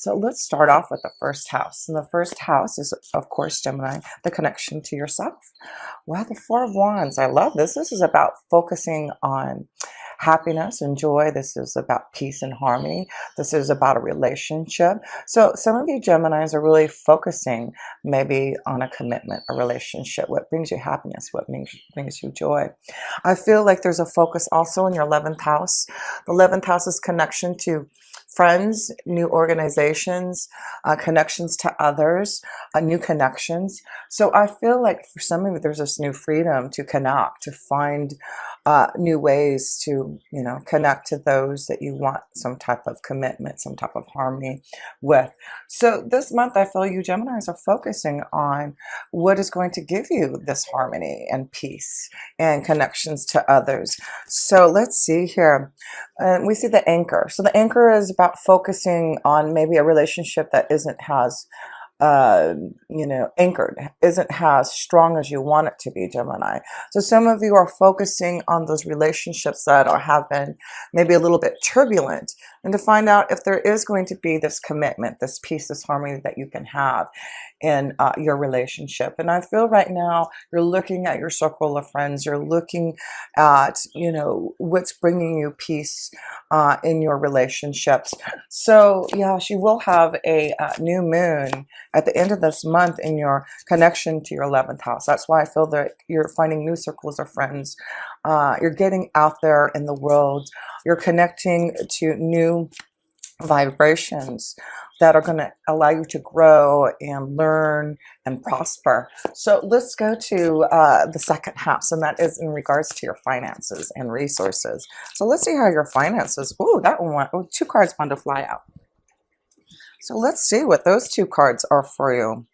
So let's start off with the first house. And the first house is, of course, Gemini, the connection to yourself. Wow, the Four of Wands. I love this. This is about focusing on happiness and joy. This is about peace and harmony. This is about a relationship. So some of you Geminis are really focusing maybe on a commitment, a relationship, what brings you happiness, what brings you joy. I feel like there's a focus also in your 11th house. The 11th house is connection to friends, new organizations, connections to others, new connections. So I feel like for some of you, there's this new freedom to connect, to find new ways to, connect to those that you want some type of commitment, some type of harmony with. So this month, I feel you Geminis are focusing on what is going to give you this harmony and peace and connections to others. So let's see here. And we see the anchor. So the anchor is about focusing on maybe a relationship that isn't as anchored, isn't as strong as you want it to be, Gemini. So some of you are focusing on those relationships that have been maybe a little bit turbulent, and to find out if there is going to be this commitment, this peace, this harmony that you can have in your relationship. And I feel right now you're looking at your circle of friends, you're looking at, what's bringing you peace in your relationships. So yes, you will have a new moon at the end of this month in your connection to your 11th house. That's why I feel that you're finding new circles of friends. You're getting out there in the world. You're connecting to new vibrations that are going to allow you to grow and learn and prosper. So let's go to the second house, and that is in regards to your finances and resources. So let's see how your finances, two cards want to fly out. So let's see what those two cards are for you.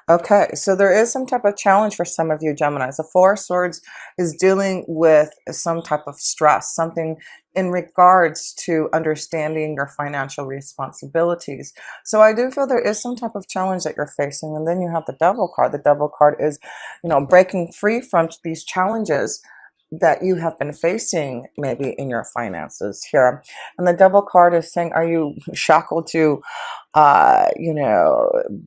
Okay, so there is some type of challenge for some of you Geminis. The Four of Swords is dealing with some type of stress, something in regards to understanding your financial responsibilities. So I do feel there is some type of challenge that you're facing. And then you have the Devil card. The Devil card is, breaking free from these challenges that you have been facing maybe in your finances here. And the Devil card is saying, are you shackled to,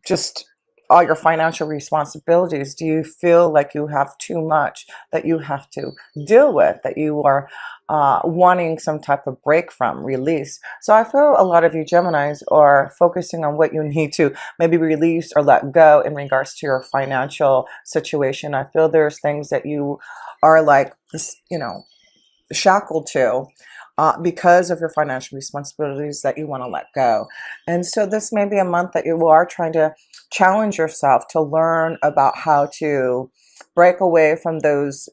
just all your financial responsibilities? Do you feel like you have too much that you have to deal with, that you are wanting some type of break from, release? So I feel a lot of you Geminis are focusing on what you need to maybe release or let go in regards to your financial situation. I feel there's things that you are like, shackled to because of your financial responsibilities that you want to let go. And so this may be a month that you are trying to challenge yourself to learn about how to break away from those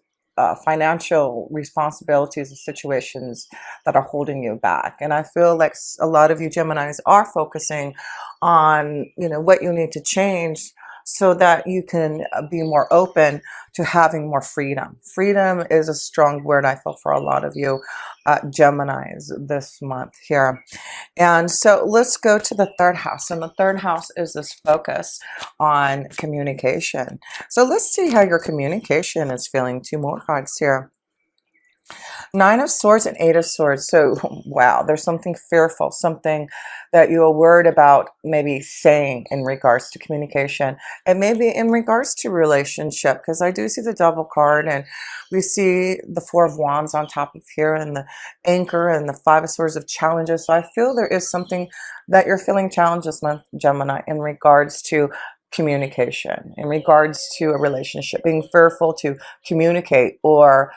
financial responsibilities and situations that are holding you back. And I feel like a lot of you Geminis are focusing on, what you need to change so that you can be more open to having more freedom. Freedom is a strong word, I feel, for a lot of you Geminis this month here. And so let's go to the third house. And the third house is this focus on communication. So let's see how your communication is feeling. Two more cards here. Nine of Swords and Eight of Swords. So, wow, there's something fearful, something that you are worried about maybe saying in regards to communication, and maybe in regards to relationship, because I do see the Devil card, and we see the Four of Wands on top of here, and the anchor, and the Five of Swords of challenges. So I feel there is something that you're feeling challenged this month, Gemini, in regards to communication, in regards to a relationship, being fearful to communicate or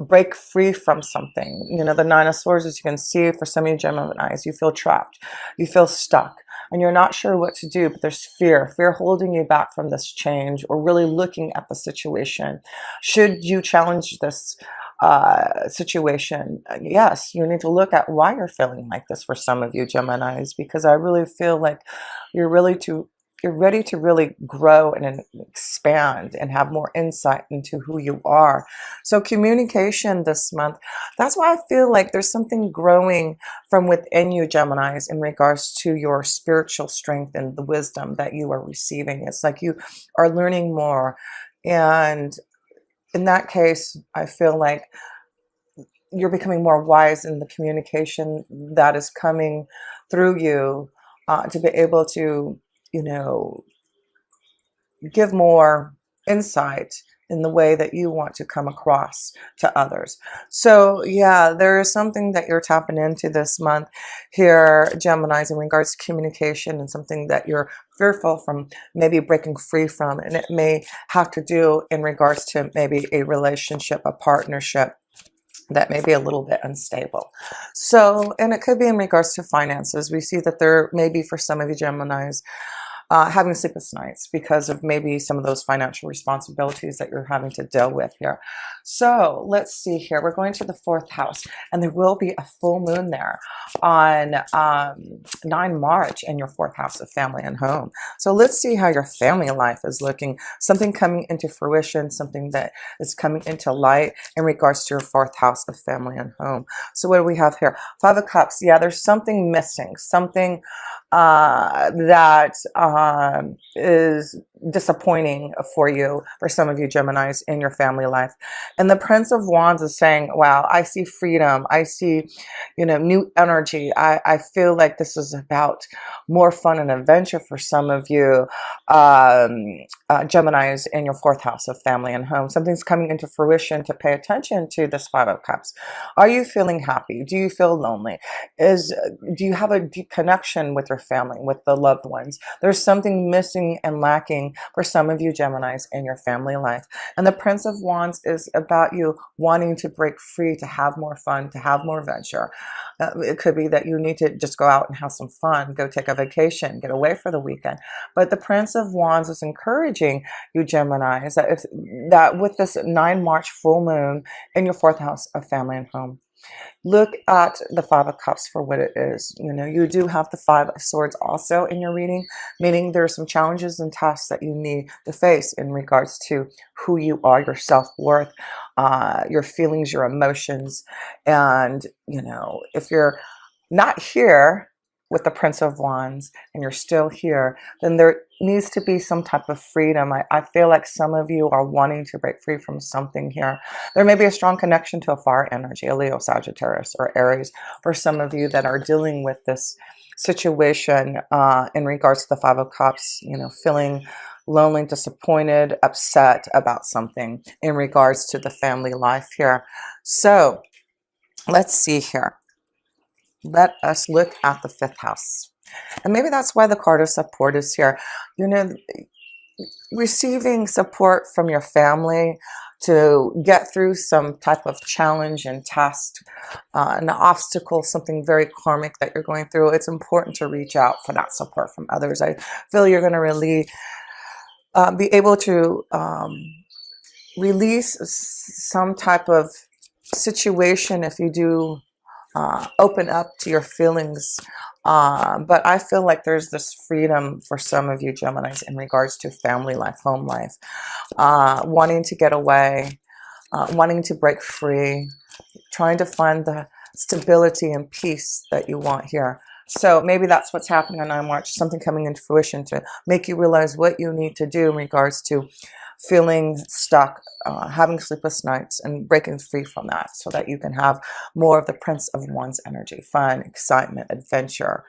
break free from something. The Nine of Swords, as you can see, for some of you Geminis, you feel trapped, you feel stuck, and you're not sure what to do, but there's fear holding you back from this change or really looking at the situation. Should you challenge this situation? Yes, you need to look at why you're feeling like this for some of you Geminis, because I really feel like you're ready to really grow and expand and have more insight into who you are. So communication this month, that's why I feel like there's something growing from within you Geminis in regards to your spiritual strength and the wisdom that you are receiving. It's like you are learning more. And in that case, I feel like you're becoming more wise in the communication that is coming through you to be able to, you know, give more insight in the way that you want to come across to others. So yeah, there is something that you're tapping into this month here, Geminis, in regards to communication, and something that you're fearful from maybe breaking free from. And it may have to do in regards to maybe a relationship, a partnership that may be a little bit unstable. So, and it could be in regards to finances. We see that there may be, for some of you Geminis, having sleepless nights because of maybe some of those financial responsibilities that you're having to deal with here. So let's see here. We're going to the fourth house, and there will be a full moon there on 9 March in your fourth house of family and home. So let's see how your family life is looking. Something coming into fruition, something that is coming into light in regards to your fourth house of family and home. So what do we have here? Five of Cups. Yeah, there's something missing, something that is disappointing for you, for some of you Geminis, in your family life. And the Prince of Wands is saying, wow, I see freedom. I see, you know, new energy. I feel like this is about more fun and adventure for some of you Geminis in your fourth house of family and home. Something's coming into fruition to pay attention to this Five of Cups. Are you feeling happy? Do you feel lonely? Do you have a deep connection with your family, with the loved ones? There's something missing and lacking for some of you Geminis in your family life. And the Prince of Wands is about you wanting to break free, to have more fun, to have more adventure. It could be that you need to just go out and have some fun, go take a vacation, get away for the weekend. But the Prince of Wands is encouraging you Geminis that with this 9 March full moon in your fourth house of family and home, look at the Five of Cups for what it is. You know, you do have the Five of Swords also in your reading, meaning there are some challenges and tasks that you need to face in regards to who you are, your self-worth, your feelings, your emotions. And, you know, if you're not here with the Prince of Wands and you're still here, then there needs to be some type of freedom. I feel like some of you are wanting to break free from something here. There may be a strong connection to a fire energy, a Leo, Sagittarius, or Aries, for some of you that are dealing with this situation in regards to the Five of Cups, you know, feeling lonely, disappointed, upset about something in regards to the family life here. So let's see here. Let us look at the fifth house. And maybe that's why the card of support is here. You know, receiving support from your family to get through some type of challenge and test, an obstacle, something very karmic that you're going through. It's important to reach out for that support from others. I feel you're going to really be able to release some type of situation if you do open up to your feelings. But I feel like there's this freedom for some of you Geminis in regards to family life, home life, wanting to get away, wanting to break free, trying to find the stability and peace that you want here. So maybe that's what's happening on 9 March, something coming into fruition to make you realize what you need to do in regards to feeling stuck, having sleepless nights, and breaking free from that so that you can have more of the Prince of Wands energy, fun, excitement, adventure,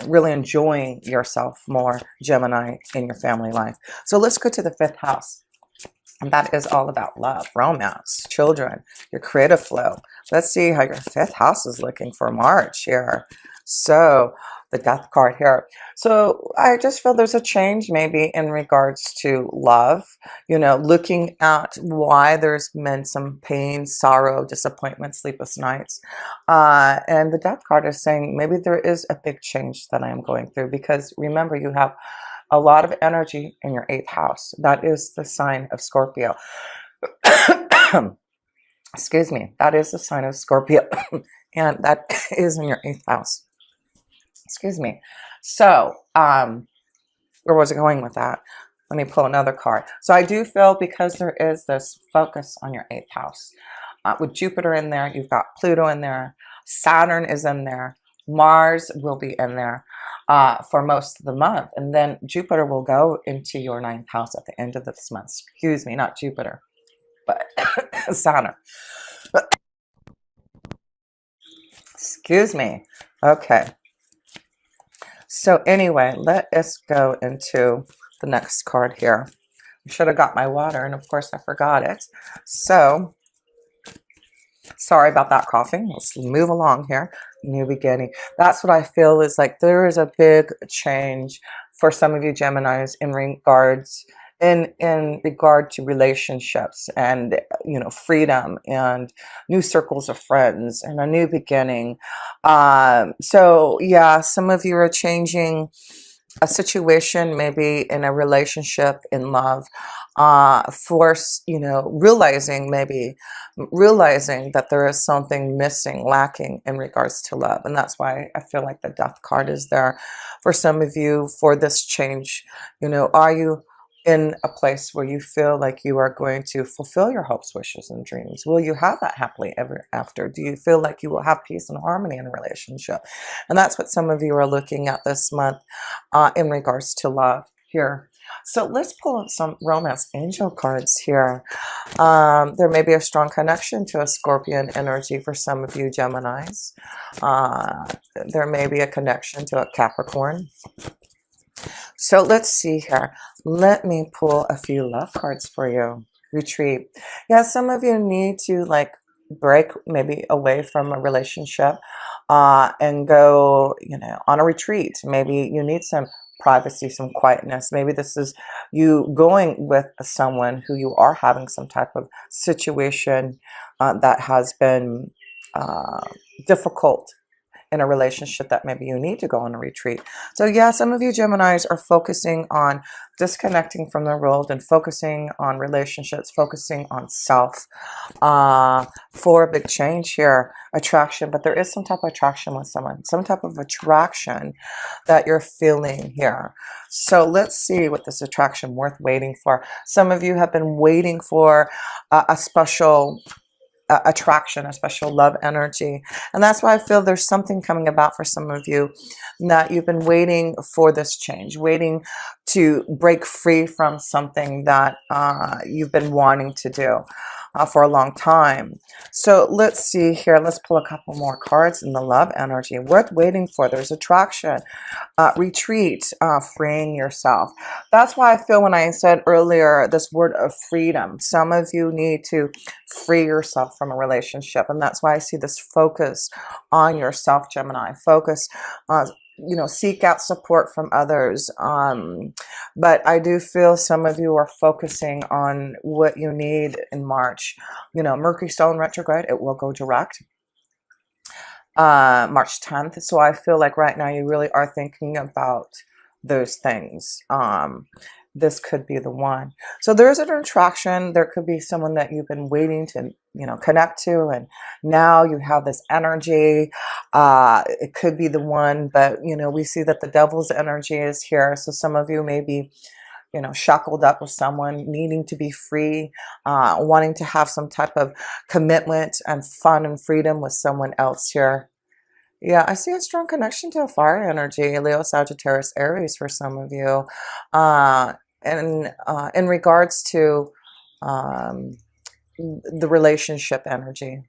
really enjoying yourself more, Gemini, in your family life. So let's go to the fifth house. And that is all about love, romance, children, your creative flow. Let's see how your fifth house is looking for March here. So the death card here. So I just feel there's a change maybe in regards to love, you know, looking at why there's been some pain, sorrow, disappointment, sleepless nights. And the death card is saying maybe there is a big change that I am going through, because remember, you have a lot of energy in your 8th house. That is the sign of Scorpio. Excuse me. That is the sign of Scorpio. And that is in your 8th house. Excuse me. So, where was it going with that? Let me pull another card. So I do feel, because there is this focus on your 8th house, with Jupiter in there, you've got Pluto in there, Saturn is in there, Mars will be in there for most of the month. And then Jupiter will go into your 9th house at the end of this month. Excuse me, not Jupiter, but Saturn. Excuse me. Okay. So anyway, let us go into the next card here. I should have got my water, and of course I forgot it. So sorry about that coughing. Let's move along here. New beginning. That's what I feel is like there is a big change for some of you Geminis in regard to relationships and freedom and new circles of friends and a new beginning. So yeah, some of you are changing a situation, maybe in a relationship, in love, force, realizing that there is something missing, lacking in regards to love. And that's why I feel like the death card is there for some of you for this change. Are you in a place where you feel like you are going to fulfill your hopes, wishes, and dreams? Will you have that happily ever after? Do you feel like you will have peace and harmony in a relationship? And that's what some of you are looking at this month in regards to love here. So let's pull up some romance angel cards here. There may be a strong connection to a Scorpion energy for some of you Geminis. There may be a connection to a Capricorn. So let's see here. Let me pull a few love cards for you. Retreat. Yeah, some of you need to break maybe away from a relationship and go, on a retreat. Maybe you need some privacy, some quietness. Maybe this is you going with someone who you are having some type of situation that has been difficult in a relationship, that maybe you need to go on a retreat. So yeah, some of you Geminis are focusing on disconnecting from the world and focusing on relationships, focusing on self for a big change here. Attraction, but there is some type of attraction with someone, some type of attraction that you're feeling here. So let's see what this attraction worth waiting for. Some of you have been waiting for a special attraction, a special love energy. And that's why I feel there's something coming about for some of you, that you've been waiting for this change, waiting to break free from something that you've been wanting to do for a long time. So let's see here. Let's pull a couple more cards in the love energy. Worth waiting for. There's attraction. Retreat, freeing yourself. That's why I feel when I said earlier this word of freedom, some of you need to free yourself from a relationship. And that's why I see this focus on yourself, Gemini. Focus, seek out support from others. But I do feel some of you are focusing on what you need in March. Mercury still in retrograde, it will go direct. March 10th. So I feel like right now you really are thinking about those things. This could be the one. So there's an attraction. There could be someone that you've been waiting to, connect to, and now you have this energy. It could be the one, but we see that the devil's energy is here. So some of you may be shackled up with someone, needing to be free, wanting to have some type of commitment and fun and freedom with someone else here. Yeah, I see a strong connection to a fire energy, Leo, Sagittarius, Aries for some of you. And in regards to the relationship energy.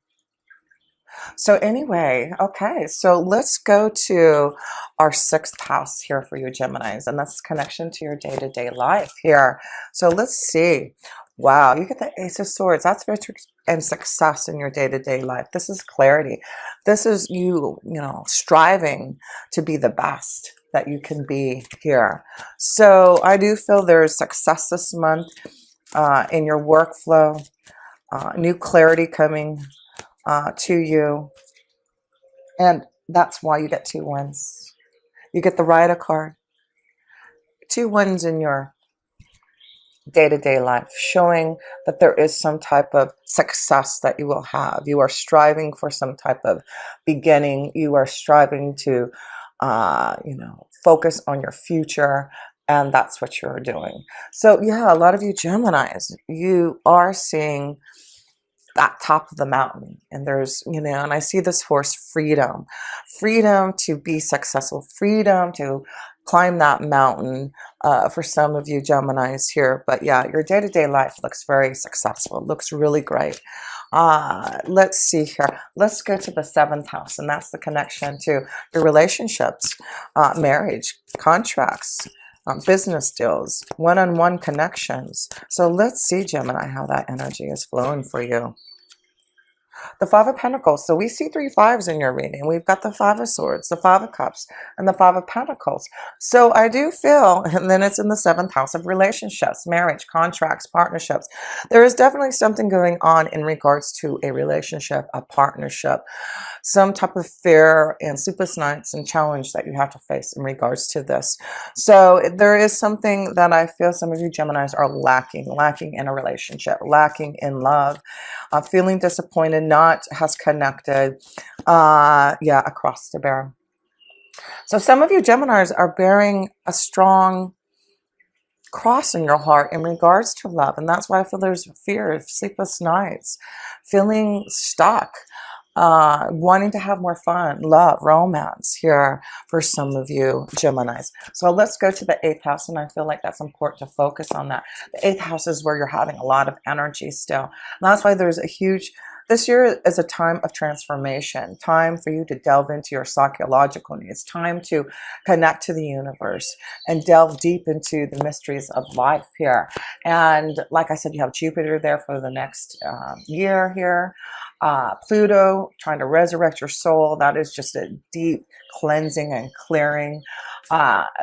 So anyway, okay, so let's go to our 6th house here for you Geminis, and that's connection to your day-to-day life here. So let's see. Wow, you get the Ace of Swords. That's victory and success in your day-to-day life. This is clarity. This is you, striving to be the best that you can be here. So I do feel there's success this month in your workflow, new clarity coming to you. And that's why you get 2 wins. You get the Rider card. 2 wins in your day-to-day life, showing that there is some type of success that you will have. You are striving for some type of beginning. You are striving to, focus on your future. And that's what you're doing. So yeah, a lot of you Geminis, you are seeing that top of the mountain, and there's and I see this horse, freedom to be successful, freedom to climb that mountain for some of you Geminis here. But yeah, your day-to-day life looks very successful, looks really great. Let's see here. Let's go to the seventh house, and that's the connection to your relationships, marriage, contracts, business deals, one-on-one connections. So let's see, Gemini, how that energy is flowing for you. The Five of Pentacles. So we see three fives in your reading. We've got the Five of Swords, the Five of Cups, and the Five of Pentacles. So I do feel, and then it's in the seventh house of relationships, marriage, contracts, partnerships. There is definitely something going on in regards to a relationship, a partnership, some type of fear and sleepless nights and challenge that you have to face in regards to this. So there is something that I feel some of you Geminis are lacking in a relationship, lacking in love, feeling disappointed, not has connected, yeah, across the bear. So some of you Geminis are bearing a strong cross in your heart in regards to love, and that's why I feel there's fear, sleepless nights, feeling stuck, wanting to have more fun, love, romance here for some of you Geminis. So let's go to the eighth house, and I feel like that's important to focus on that. The eighth house is where you're having a lot of energy still. And that's why there's a huge, this year is a time of transformation, time for you to delve into your psychological needs, time to connect to the universe and delve deep into the mysteries of life here. And like I said, you have Jupiter there for the next year here. Pluto trying to resurrect your soul. That is just a deep cleansing and clearing.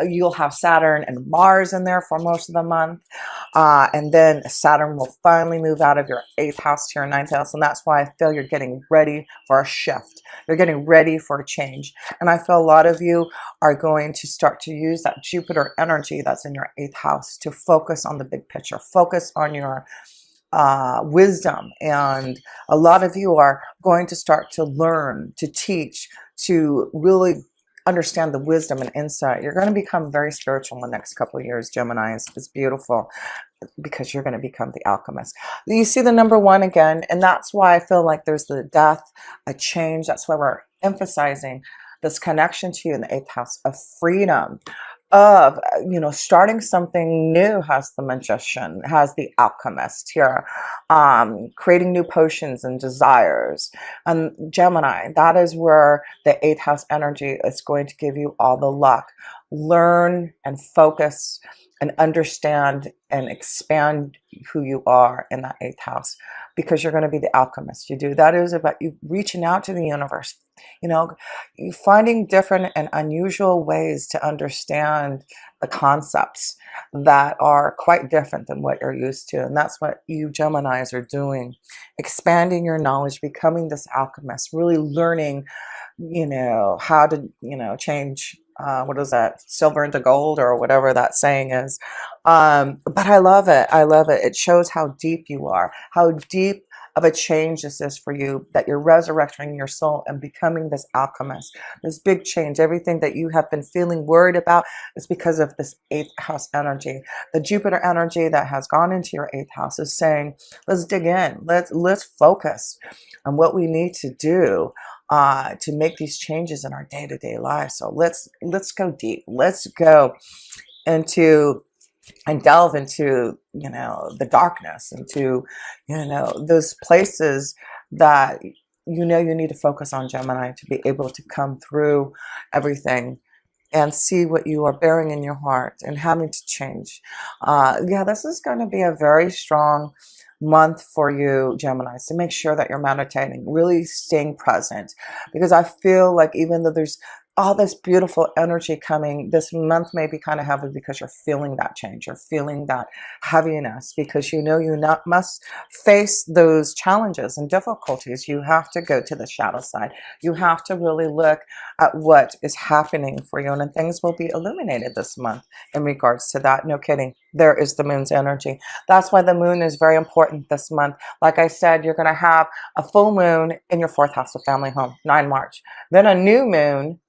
You'll have Saturn and Mars in there for most of the month. And then Saturn will finally move out of your eighth house to your ninth house. And that's why I feel you're getting ready for a shift. You're getting ready for a change. And I feel a lot of you are going to start to use that Jupiter energy that's in your eighth house to focus on the big picture, focus on your wisdom. And a lot of you are going to start to learn, to teach, to really understand the wisdom and insight. You're going to become very spiritual in the next couple of years, Gemini. It's beautiful because you're going to become the alchemist. You see the number one again, and that's why I feel like there's the death, a change. That's why we're emphasizing this connection to you in the eighth house of freedom, of starting something new. Has the magician, has the alchemist here, creating new potions and desires. And Gemini, that is where the eighth house energy is going to give you all the luck. Learn and focus and understand and expand who you are in that eighth house, because you're going to be the alchemist. You do that is about you reaching out to the universe, you finding different and unusual ways to understand the concepts that are quite different than what you're used to. And that's what you Geminis are doing, expanding your knowledge, becoming this alchemist, really learning, how to, change, what is that, silver into gold or whatever that saying is. But I love it. I love it. It shows how deep you are, how deep of a change this is for you, that you're resurrecting your soul and becoming this alchemist, this big change. Everything that you have been feeling worried about is because of this eighth house energy. The Jupiter energy that has gone into your eighth house is saying, let's dig in. Let's focus on what we need to do to make these changes in our day-to-day lives. So let's go deep. Let's go into and delve into, the darkness, into, those places that, you need to focus on, Gemini, to be able to come through everything and see what you are bearing in your heart and having to change. Yeah, this is going to be a very strong month for you, Gemini. So make sure that you're meditating, really staying present, because I feel like even though there's all this beautiful energy coming, this month may be kind of heavy because you're feeling that change. You're feeling that heaviness because you must face those challenges and difficulties. You have to go to the shadow side. You have to really look at what is happening for you, and then things will be illuminated this month in regards to that. No kidding. There is the moon's energy. That's why the moon is very important this month. Like I said, you're going to have a full moon in your fourth house of family home, 9 March. Then a new moon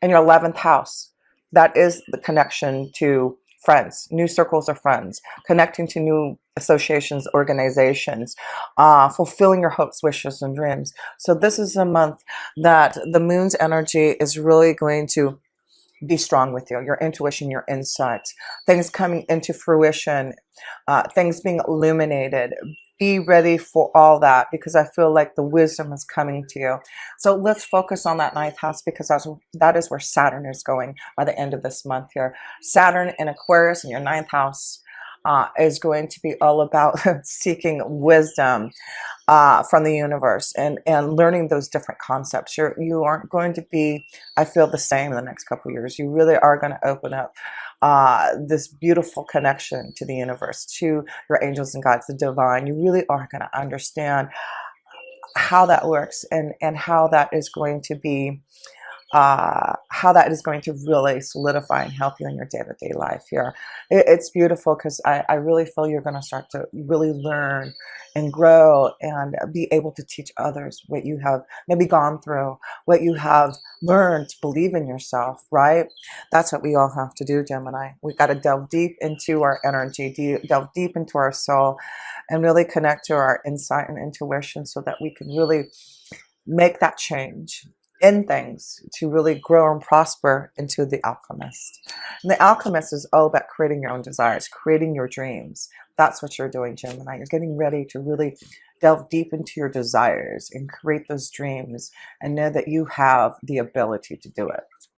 in your 11th house. That is the connection to friends, new circles of friends, connecting to new associations, organizations, fulfilling your hopes, wishes, and dreams. So this is a month that the moon's energy is really going to be strong with you. Your intuition, your insight, things coming into fruition, things being illuminated, be ready for all that, because I feel like the wisdom is coming to you. So let's focus on that ninth house, because that is where Saturn is going by the end of this month here. Saturn in Aquarius in your ninth house is going to be all about seeking wisdom from the universe, and learning those different concepts. You aren't going to be, I feel, the same in the next couple of years. You really are going to open up this beautiful connection to the universe, to your angels and guides, the divine. You really are going to understand how that works, and how that is going to be how that is going to really solidify and help you in your day-to-day life here. It's beautiful, because I really feel you're going to start to really learn and grow, and be able to teach others what you have maybe gone through, what you have learned to believe in yourself, right? That's what we all have to do, Gemini. We've got to delve deep into our energy, delve deep into our soul, and really connect to our insight and intuition, so that we can really make that change in things to really grow and prosper into the alchemist. And the alchemist is all about creating your own desires, creating your dreams. That's what you're doing, Gemini. You're getting ready to really delve deep into your desires and create those dreams, and know that you have the ability to do it.